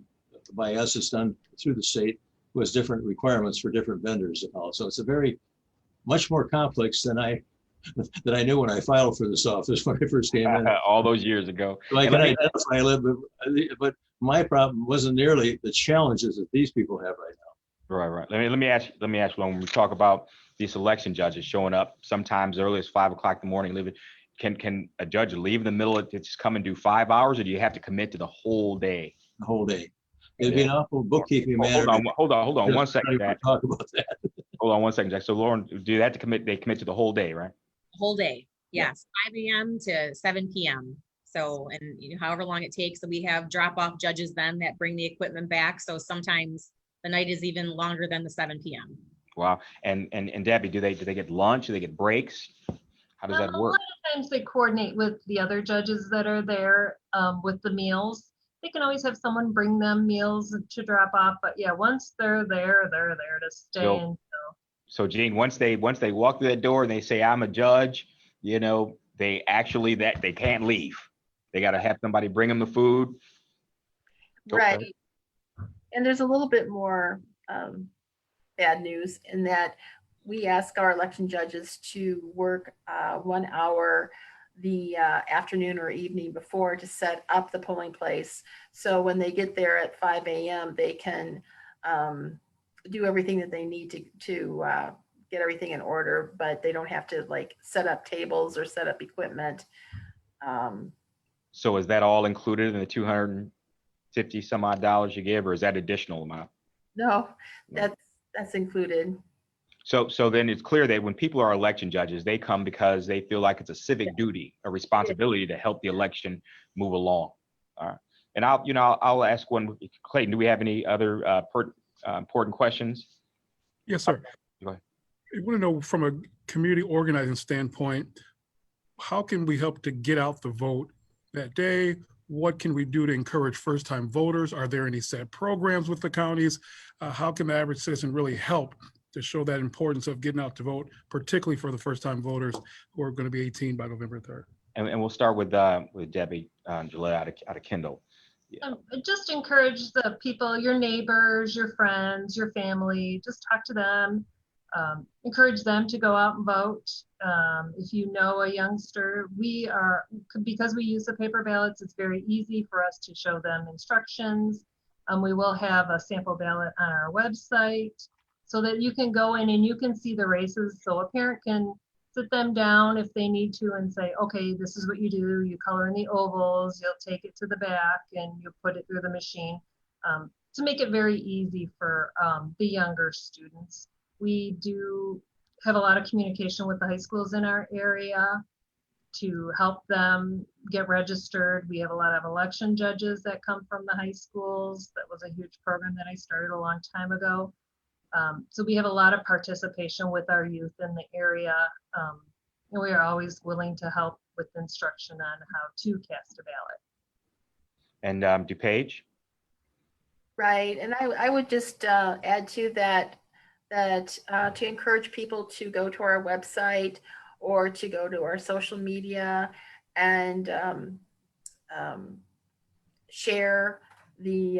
by us, it's done through the state, who has different requirements for different vendors to follow. So it's a much more complex than I knew when I filed for this office when I first came in. All those years ago. So I can identify a little bit, but my problem wasn't nearly the challenges that these people have right now. Right. Let me ask you, when we talk about these election judges showing up sometimes early as 5 o'clock in the morning, can a judge leave in the middle of just come and do 5 hours, or do you have to commit to the whole day? The whole day. It'd be an awful bookkeeping matter. Hold on 1 second, Jack. Talk about that. Hold on 1 second, Jack. So Lauren, do they have to commit? They commit to the whole day, right? Whole day. Yes. 5 a.m. to 7 p.m. So, and however long it takes. So we have drop-off judges then that bring the equipment back. So sometimes the night is even longer than the 7 p.m. Wow. And Debbie, do they get lunch? Do they get breaks? How does that work? A lot of times they coordinate with the other judges that are there with the meals. They can always have someone bring them meals to drop off, but yeah, once they're there to stay. So Jean, once they walk through that door and they say, I'm a judge, they actually they can't leave. They got to have somebody bring them the food. Right. And there's a little bit more bad news in that we ask our election judges to work 1 hour the afternoon or evening before to set up the polling place. So when they get there at 5 a.m., they can do everything that they need to get everything in order, but they don't have to like set up tables or set up equipment. So is that all included in the $250 some odd you give, or is that additional amount? No, that's included. So then it's clear that when people are election judges, they come because they feel like it's a civic duty, a responsibility to help the election move along. All right. And I'll ask one. Clayton, do we have any other important questions? Yes, sir. Go ahead. I want to know, from a community organizing standpoint, how can we help to get out the vote that day? What can we do to encourage first-time voters? Are there any set programs with the counties? How can the average citizen really help to show that importance of getting out to vote, particularly for the first-time voters who are going to be 18 by November 3rd? And we'll start with Debbie Gillette out of Kendall. Yeah. Just encourage the people, your neighbors, your friends, your family, just talk to them. Encourage them to go out and vote. If you know a youngster, because we use the paper ballots, it's very easy for us to show them instructions. We will have a sample ballot on our website so that you can go in and you can see the races. So a parent can sit them down if they need to and say, okay, this is what you do. You color in the ovals, you'll take it to the back and you put it through the machine, to make it very easy for the younger students. We do have a lot of communication with the high schools in our area to help them get registered. We have a lot of election judges that come from the high schools. That was a huge program that I started a long time ago. So we have a lot of participation with our youth in the area. And we are always willing to help with instruction on how to cast a ballot. And DuPage? Right, and I would just add to that, to encourage people to go to our website or to go to our social media and share the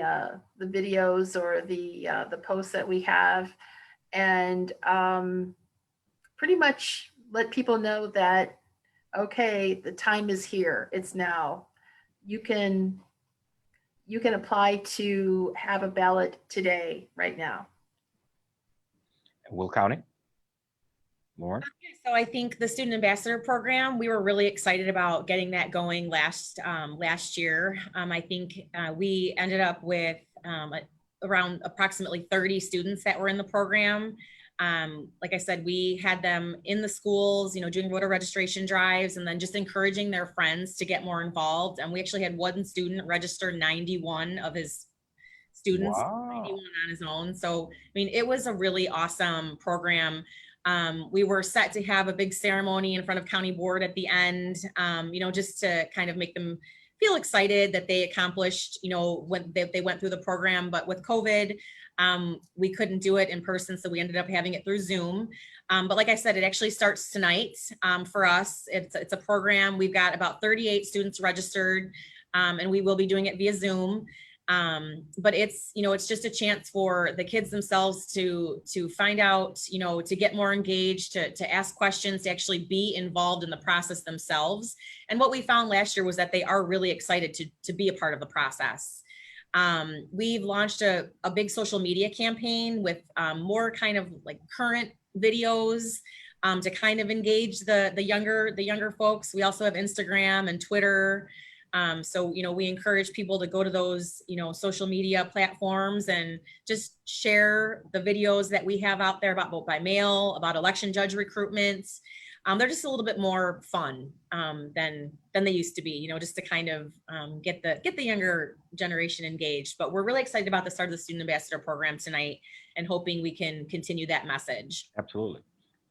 videos or the posts that we have, and pretty much let people know that, okay, the time is here, it's now. You can apply to have a ballot today, right now. Will County? Lauren? So I think the Student Ambassador Program, we were really excited about getting that going last year. I think we ended up with around approximately 30 students that were in the program. Like I said, we had them in the schools, doing voter registration drives and then just encouraging their friends to get more involved. And we actually had one student register 91 of his students, wow. 91 on his own. So, it was a really awesome program. We were set to have a big ceremony in front of county board at the end, just to kind of make them feel excited that they accomplished, when they went through the program. But with COVID, we couldn't do it in person, so we ended up having it through Zoom. But like I said, it actually starts tonight for us. It's a program. We've got about 38 students registered, and we will be doing it via Zoom. But it's just a chance for the kids themselves to find out, to get more engaged, to ask questions, to actually be involved in the process themselves. And what we found last year was that they are really excited to be a part of the process. We've launched a big social media campaign with more kind of like current videos to kind of engage the younger folks. We also have Instagram and Twitter. So, we encourage people to go to those, social media platforms and just share the videos that we have out there about vote by mail, about election judge recruitments. They're just a little bit more fun than they used to be, just to kind of get the younger generation engaged. But we're really excited about the start of the Student Ambassador Program tonight and hoping we can continue that message. Absolutely.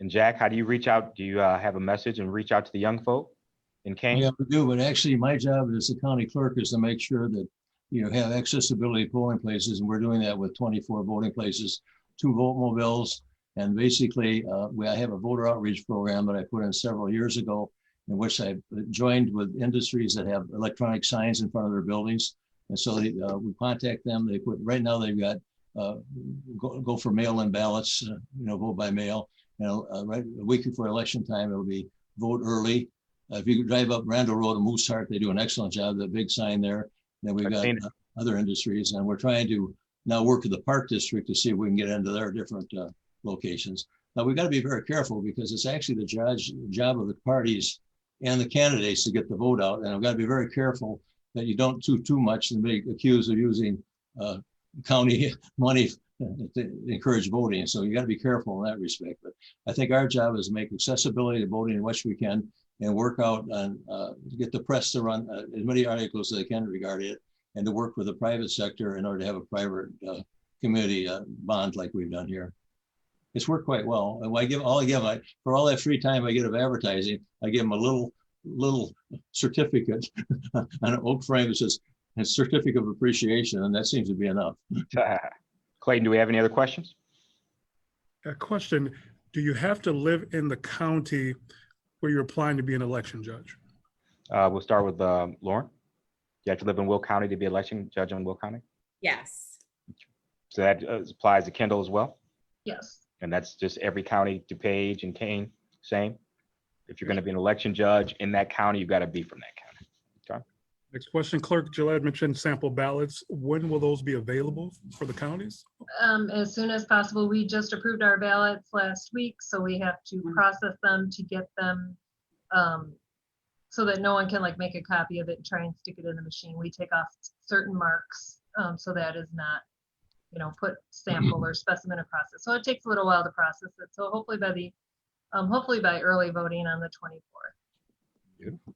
And Jack, how do you reach out? Do you have a message and reach out to the young folk in Kane? Yeah, we do, but actually my job as the county clerk is to make sure that have accessibility to polling places, and we're doing that with 24 voting places, 2 vote mobiles, and basically I have a voter outreach program that I put in several years ago, in which I joined with industries that have electronic signs in front of their buildings, and so we contact them. Right now they've got go for mail-in ballots, vote by mail, right a week before election time it'll be vote early. If you drive up Randall Road to Mooseheart, they do an excellent job. The big sign there. Then we've got other industries, and we're trying to now work with the park district to see if we can get into their different locations. Now we've got to be very careful because it's actually the job of the parties and the candidates to get the vote out. And I've got to be very careful that you don't do too much and be accused of using county money to encourage voting. So you got to be careful in that respect. But I think our job is to make accessibility to voting as much as we can and work out and get the press to run as many articles as they can regarding it, and to work with the private sector in order to have a private community bond like we've done here. It's worked quite well. And for all that free time I get of advertising, I give them a little certificate on an oak frame that says a certificate of appreciation, and that seems to be enough. Clayton, do we have any other questions? A question, do you have to live in the county where you're applying to be an election judge? We'll start with Lauren. You have to live in Will County to be election judge in Will County? Yes. So that applies to Kendall as well? Yes. And that's just every county, DuPage and Kane, same? If you're going to be an election judge in that county, you've got to be from that county. Okay. Next question, Clerk Gillette mentioned sample ballots. When will those be available for the counties? As soon as possible. We just approved our ballots last week, so we have to process them to get them so that no one can like make a copy of it and try and stick it in the machine. We take off certain marks so that is not, put sample or specimen in process. So it takes a little while to process it. So hopefully by early voting on the 24th. Beautiful.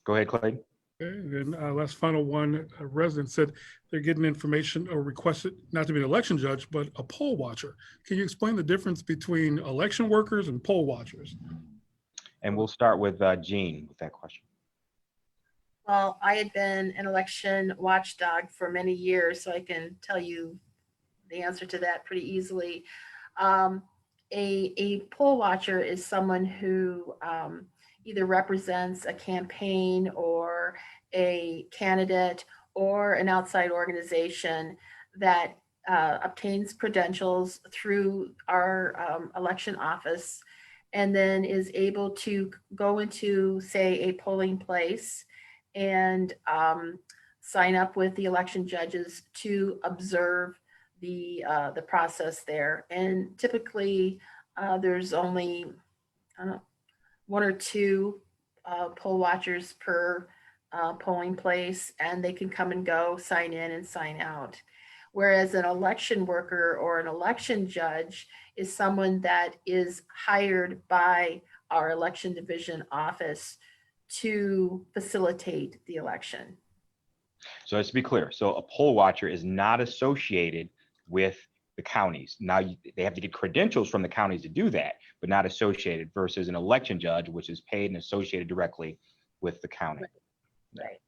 Go ahead, Clayton. Okay, and then last final one, a resident said they're getting information or requested not to be an election judge, but a poll watcher. Can you explain the difference between election workers and poll watchers? And we'll start with Jean with that question. Well, I had been an election watchdog for many years, so I can tell you the answer to that pretty easily. A poll watcher is someone who either represents a campaign or a candidate or an outside organization that obtains credentials through our election office and then is able to go into, say, a polling place and sign up with the election judges to observe the process there. And typically there's only one or two poll watchers per polling place, and they can come and go, sign in and sign out. Whereas an election worker or an election judge is someone that is hired by our election division office to facilitate the election. So let's be clear. So a poll watcher is not associated with the counties. Now they have to get credentials from the counties to do that, but not associated, versus an election judge, which is paid and associated directly with the county. Right.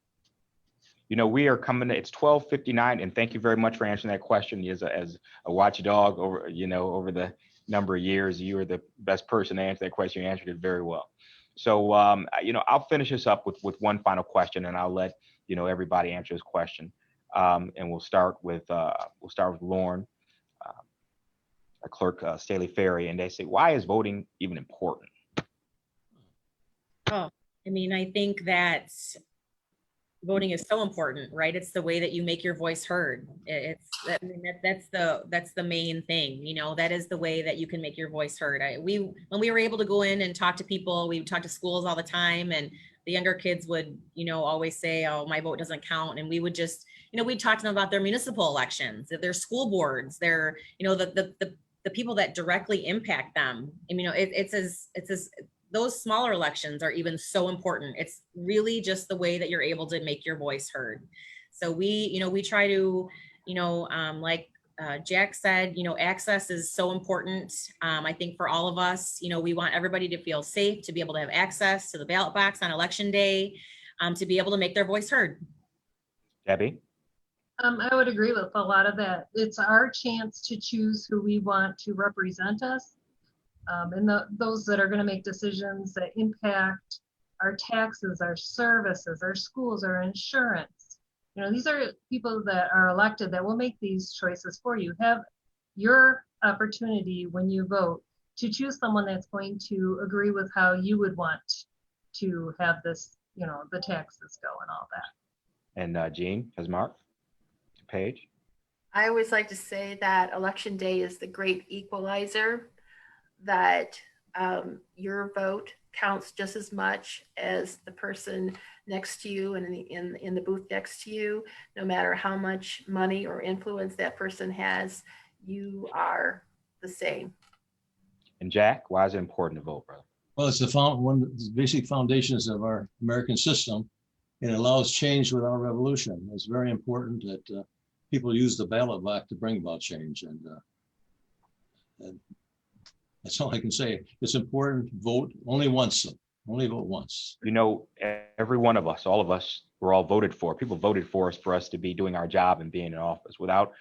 We are coming to, it's 12:59, and thank you very much for answering that question. As a watchdog over the number of years, you are the best person to answer that question. You answered it very well. So, I'll finish this up with one final question, and I'll let everybody answer this question. And we'll start with Lauren, Clerk Staley Ferry, and they say, why is voting even important? Oh, I think that voting is so important, right? It's the way that you make your voice heard. That's the main thing. That is the way that you can make your voice heard. When we were able to go in and talk to people, we would talk to schools all the time, and the younger kids would, always say, "Oh, my vote doesn't count," and we would just, we'd talk to them about their municipal elections, their school boards, their, the people that directly impact them. It's as those smaller elections are even so important. It's really just the way that you're able to make your voice heard. So we try to, like Jack said, access is so important. I think for all of us, we want everybody to feel safe, to be able to have access to the ballot box on election day, to be able to make their voice heard. Debbie? I would agree with a lot of that. It's our chance to choose who we want to represent us. And those that are going to make decisions that impact our taxes, our services, our schools, our insurance. These are people that are elected that will make these choices for you. Have your opportunity when you vote to choose someone that's going to agree with how you would want to have this, the taxes go and all that. And Jean, Kaczmarek, DuPage? I always like to say that election day is the great equalizer, that your vote counts just as much as the person next to you and in the booth next to you. No matter how much money or influence that person has, you are the same. And Jack, why is it important to vote, brother? Well, it's one of the basic foundations of our American system. It allows change without revolution. It's very important that people use the ballot box to bring about change. And that's all I can say. It's important. Vote only once. Only vote once. You know, every one of us, all of us, we're all voted for. People voted for us to be doing our job and being in office. Without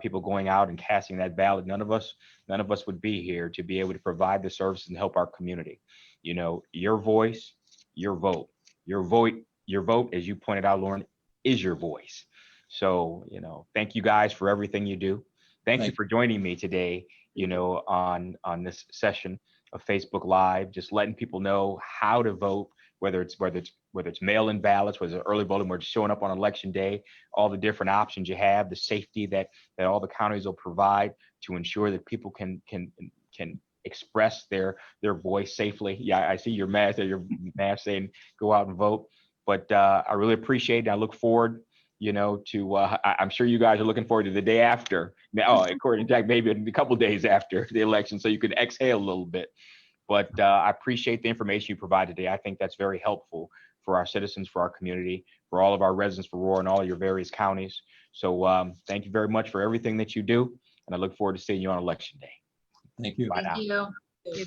people going out and casting that ballot, none of us would be here to be able to provide the services and help our community. You know, your voice, your vote, your vote, as you pointed out, Lauren, is your voice. So, you know, thank you guys for everything you do. Thank you for joining me today, you know, on this session of Facebook Live, just letting people know how to vote, whether it's mail-in ballots, whether it's early voting, or just showing up on election day, all the different options you have, the safety that all the counties will provide to ensure that people can express their voice safely. Yeah, I see your mask saying go out and vote, but I really appreciate it. I look forward, you know, to I'm sure you guys are looking forward to the day after. Now, according to Jack, maybe a couple of days after the election, so you can exhale a little bit. But I appreciate the information you provided today. I think that's very helpful for our citizens, for our community, for all of our residents, for Aurora and all your various counties. So thank you very much for everything that you do, and I look forward to seeing you on election day. Thank you. Bye now. Thank you.